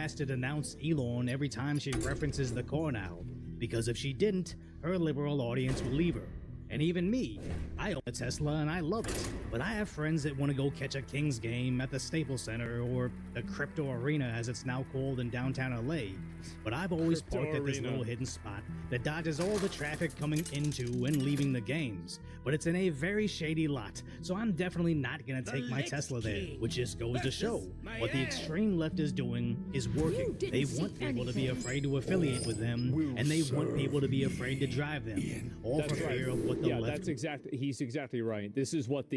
has to denounce Elon every time she references the car now, because if she didn't, her liberal audience would leave her. And even me, I own a Tesla and I love it, but I have friends that want to go catch a Kings game at the Staples Center or the Crypto Arena as it's now called in downtown LA. But I've always parked at this little hidden spot that dodges all the traffic coming into and leaving the games. But it's in a very shady lot, so I'm definitely not gonna take my Tesla there, which just goes to show what the extreme left is doing is working. They want people to be afraid to affiliate with them, and they want people to be afraid to drive them, all for fear of what the left. That's exactly, he's exactly right. This is what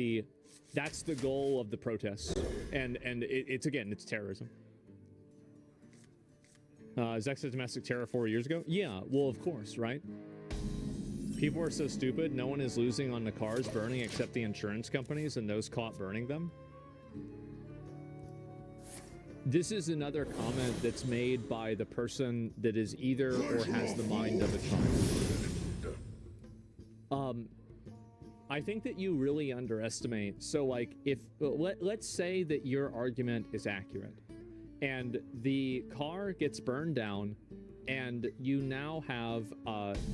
that's the goal of the protests, and it's again, it's terrorism. Is that domestic terror 4 years ago? Yeah, well, of course, right? People are so stupid. No one is losing on the cars burning except the insurance companies and those caught burning them. This is another comment that's made by the person that is either or has the mind of a child. I think that you really underestimate. So, like, if let's say that your argument is accurate, and the car gets burned down, and you now have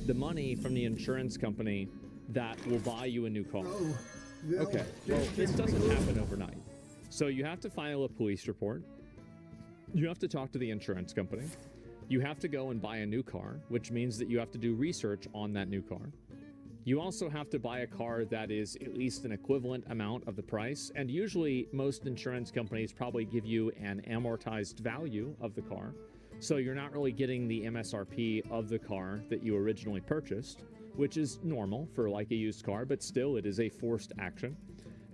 the money from the insurance company that will buy you a new car. Okay, well, this doesn't happen overnight. So you have to file a police report. You have to talk to the insurance company. You have to go and buy a new car, which means that you have to do research on that new car. You also have to buy a car that is at least an equivalent amount of the price, and usually most insurance companies probably give you an amortized value of the car, so you're not really getting the MSRP of the car that you originally purchased, which is normal for like a used car, but still it is a forced action.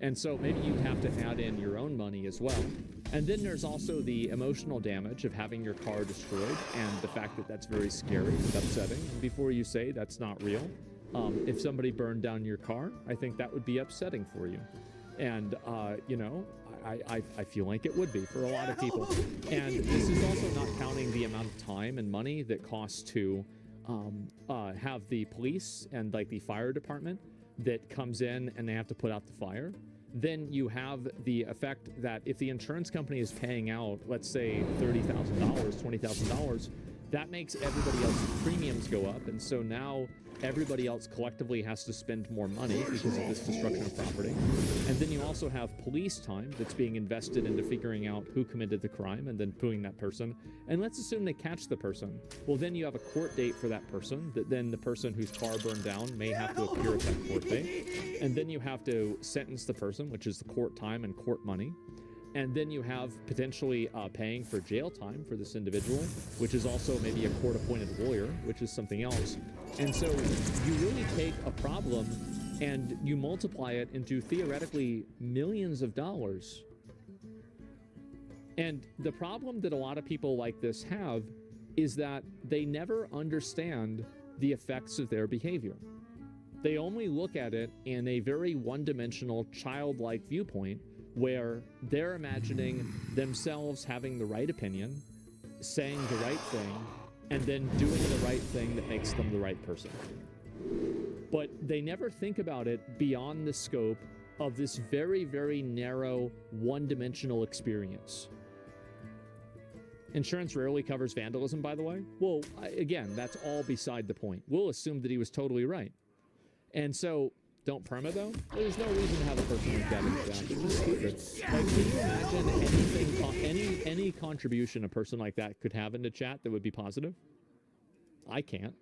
And so maybe you'd have to add in your own money as well. And then there's also the emotional damage of having your car destroyed, and the fact that that's very scary and upsetting. And before you say that's not real, if somebody burned down your car, I think that would be upsetting for you. And, you know, I feel like it would be for a lot of people. And this is also not counting the amount of time and money that costs to have the police and like the fire department that comes in and they have to put out the fire. Then you have the effect that if the insurance company is paying out, let's say $30,000, $20,000, that makes everybody else's premiums go up. And so now everybody else collectively has to spend more money because of this destruction of property. And then you also have police time that's being invested into figuring out who committed the crime and then putting that person. And let's assume they catch the person. Well, then you have a court date for that person, that then the person whose car burned down may have to appear at that court date. And then you have to sentence the person, which is the court time and court money. And then you have potentially paying for jail time for this individual, which is also maybe a court-appointed lawyer, which is something else. And so you really take a problem and you multiply it into theoretically millions of dollars. And the problem that a lot of people like this have is that they never understand the effects of their behavior. They only look at it in a very one-dimensional, childlike viewpoint, where they're imagining themselves having the right opinion, saying the right thing, and then doing the right thing that makes them the right person. But they never think about it beyond the scope of this very, very narrow, one-dimensional experience. Insurance rarely covers vandalism, by the way. Well, again, that's all beside the point. We'll assume that he was totally right. And so, don't perma though? There's no reason to have a person like that in the chat. It's just stupid. Like, can you imagine anything, any contribution a person like that could have in the chat that would be positive? I can't.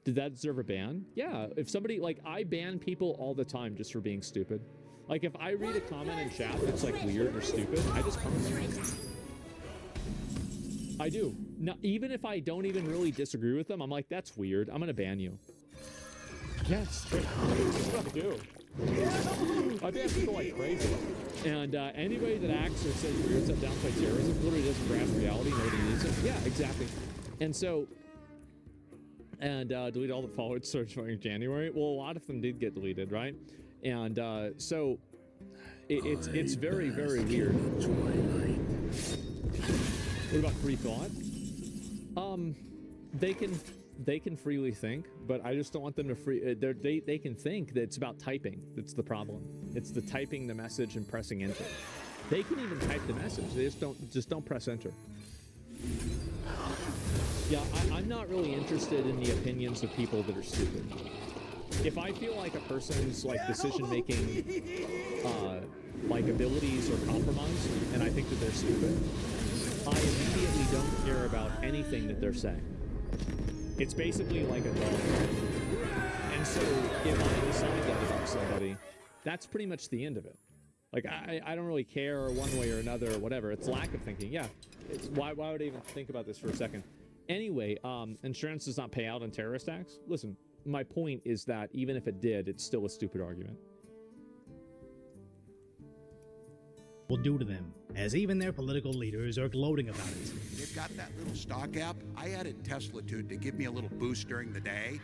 Did that deserve a ban? Yeah. If somebody, like, I ban people all the time just for being stupid. Like, if I read a comment in chat that's like weird or stupid, I just perma. I do. Now, even if I don't even really disagree with them, I'm like, that's weird. I'm gonna ban you. Yes, that's what I do. I ban people like crazy. And anybody that acts or says weird stuff downplay terrorism literally doesn't grasp reality, nobody needs it. Yeah, exactly. And so, delete all the followed search in January. Well, a lot of them did get deleted, right? And so, it's very, very weird. What about free thought? They can freely think, but I just don't want them to they can think that it's about typing. That's the problem. It's the typing the message and pressing enter. They can even type the message. They just don't press enter. Yeah, I'm not really interested in the opinions of people that are stupid. If I feel like a person's like decision-making like abilities are compromised, and I think that they're stupid, I immediately don't care about anything that they're saying. It's basically like a dog. And so if I decide that about somebody, that's pretty much the end of it. Like, I don't really care one way or another or whatever. It's lack of thinking. Yeah. Why would I even think about this for a second? Anyway, insurance does not pay out on terrorist acts. Listen, my point is that even if it did, it's still a stupid argument. Will do to them, as even their political leaders are gloating about it. They've got that little stock app. I added Tesla to it to give me a little boost during the day.